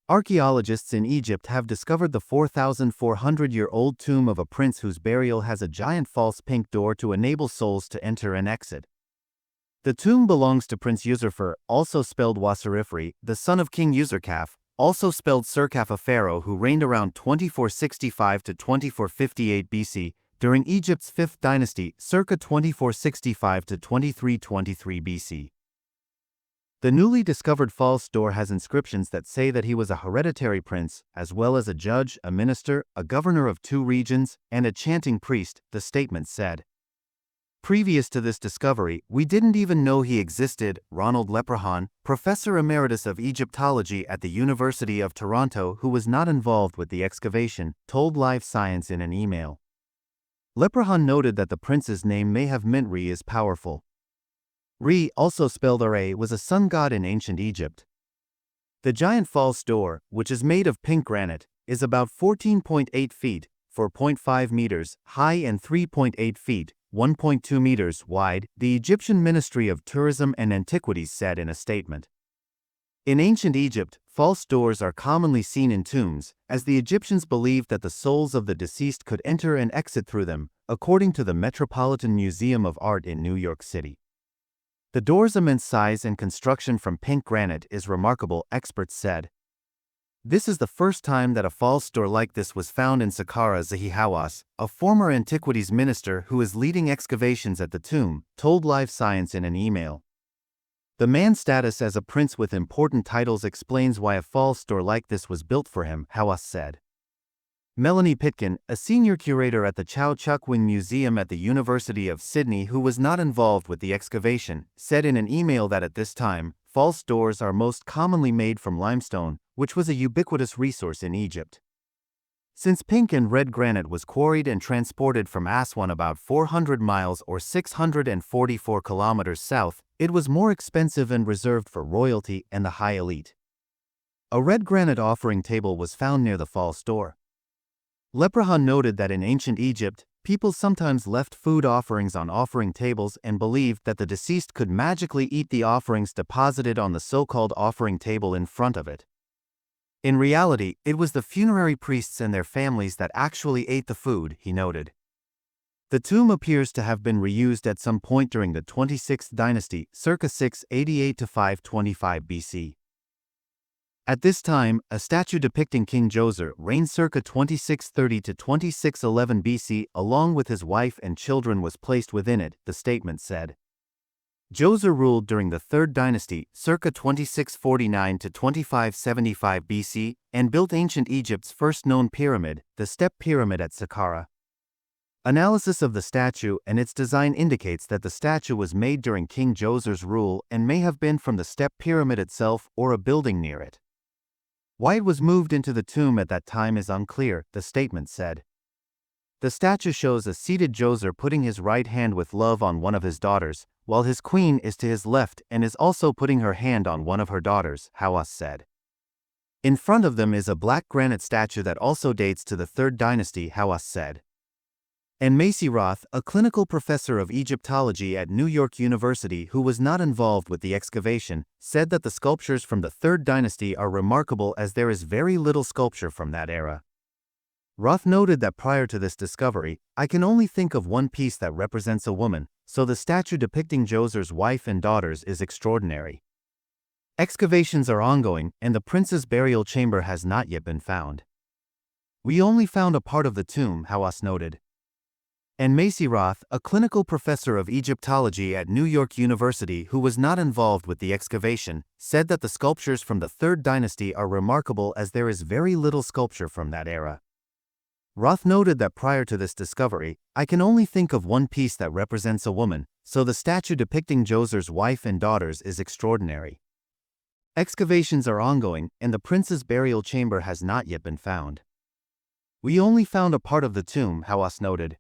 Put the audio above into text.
Archaeologists in Egypt have discovered the 4,400-year-old tomb of a prince whose burial has a giant false pink door to enable souls to enter and exit. The tomb belongs to Prince Userfer, also spelled Wasirifri, the son of King Userkaf, also spelled Serkaf, a pharaoh who reigned around 2465 to 2458 BC, during Egypt's 5th dynasty, circa 2465 to 2323 BC. The newly discovered false door has inscriptions that say that he was a hereditary prince, as well as a judge, a minister, a governor of 2 regions, and a chanting priest, the statement said. Previous to this discovery, we didn't even know he existed, Ronald Leprechaun, professor emeritus of Egyptology at the University of Toronto who was not involved with the excavation, told Live Science in an email. Leprechaun noted that the prince's name may have meant Re is powerful. Re, also spelled Ra, was a sun god in ancient Egypt. The giant false door, which is made of pink granite, is about 14.8 feet, 4.5 meters, high and 3.8 feet, 1.2 meters wide, the Egyptian Ministry of Tourism and Antiquities said in a statement. In ancient Egypt, false doors are commonly seen in tombs, as the Egyptians believed that the souls of the deceased could enter and exit through them, according to the Metropolitan Museum of Art in New York City. The door's immense size and construction from pink granite is remarkable, experts said. This is the first time that a false door like this was found in Saqqara. Zahi Hawass, a former antiquities minister who is leading excavations at the tomb, told Live Science in an email. The man's status as a prince with important titles explains why a false door like this was built for him, Hawass said. Melanie Pitkin, a senior curator at the Chow Chuk Wing Museum at the University of Sydney who was not involved with the excavation, said in an email that at this time, false doors are most commonly made from limestone, which was a ubiquitous resource in Egypt. Since pink and red granite was quarried and transported from Aswan about 400 miles or 644 kilometers south, it was more expensive and reserved for royalty and the high elite. A red granite offering table was found near the false door. Leprechaun noted that in ancient Egypt, people sometimes left food offerings on offering tables and believed that the deceased could magically eat the offerings deposited on the so-called offering table in front of it. In reality, it was the funerary priests and their families that actually ate the food, he noted. The tomb appears to have been reused at some point during the 26th dynasty, circa 688 to 525 BC. At this time, a statue depicting King Djoser reigned circa 2630 to 2611 BC along with his wife and children was placed within it, the statement said. Djoser ruled during the 3rd dynasty, circa 2649 to 2575 BC, and built ancient Egypt's first known pyramid, the Step Pyramid at Saqqara. Analysis of the statue and its design indicates that the statue was made during King Djoser's rule and may have been from the Step Pyramid itself or a building near it. Why it was moved into the tomb at that time is unclear, the statement said. The statue shows a seated Djoser putting his right hand with love on one of his daughters, while his queen is to his left and is also putting her hand on one of her daughters, Hawass said. In front of them is a black granite statue that also dates to the 3rd dynasty, Hawass said. And Macy Roth, a clinical professor of Egyptology at New York University who was not involved with the excavation, said that the sculptures from the 3rd dynasty are remarkable as there is very little sculpture from that era. Roth noted that prior to this discovery, I can only think of one piece that represents a woman, so the statue depicting Djoser's wife and daughters is extraordinary. Excavations are ongoing and the prince's burial chamber has not yet been found. We only found a part of the tomb, Hawass noted. And Macy Roth, a clinical professor of Egyptology at New York University who was not involved with the excavation, said that the sculptures from the 3rd dynasty are remarkable as there is very little sculpture from that era. Roth noted that prior to this discovery, I can only think of one piece that represents a woman, so the statue depicting Djoser's wife and daughters is extraordinary. Excavations are ongoing and the prince's burial chamber has not yet been found. We only found a part of the tomb, Hawass noted.